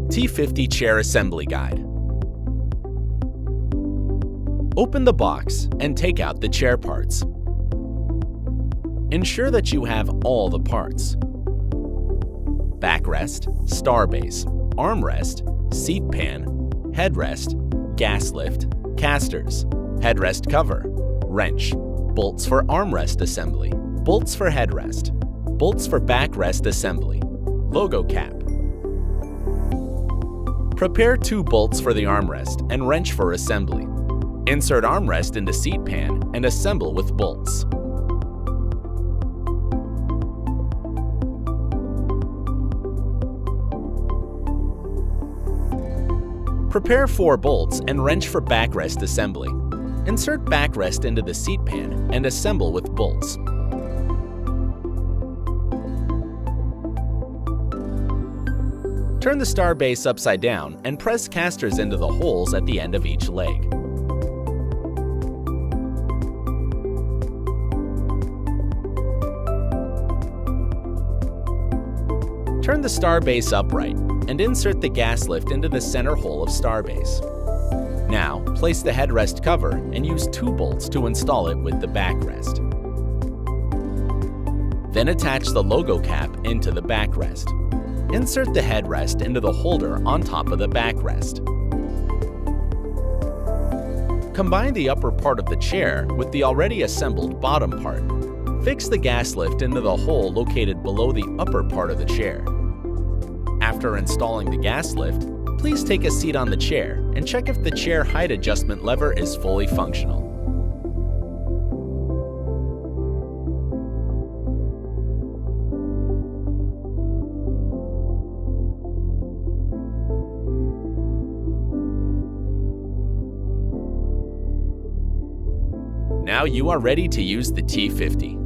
T50 Chair Assembly Guide. Open the box and take out the chair parts. Ensure that you have all the parts: backrest, star base, armrest, seat pan, headrest, gas lift, casters, headrest cover, wrench, bolts for armrest assembly, bolts for headrest, bolts for backrest assembly, logo cap. Prepare 2 bolts for the armrest and wrench for assembly. Insert armrest into seat pan and assemble with bolts. Prepare 4 bolts and wrench for backrest assembly. Insert backrest into the seat pan and assemble with bolts. Turn the star base upside down and press casters into the holes at the end of each leg. Turn the star base upright and insert the gas lift into the center hole of star base. Now, place the headrest cover and use 2 bolts to install it with the backrest. Then attach the logo cap into the backrest. Insert the headrest into the holder on top of the backrest. Combine the upper part of the chair with the already assembled bottom part. Fix the gas lift into the hole located below the upper part of the chair. After installing the gas lift, please take a seat on the chair and check if the chair height adjustment lever is fully functional. Now you are ready to use the T50.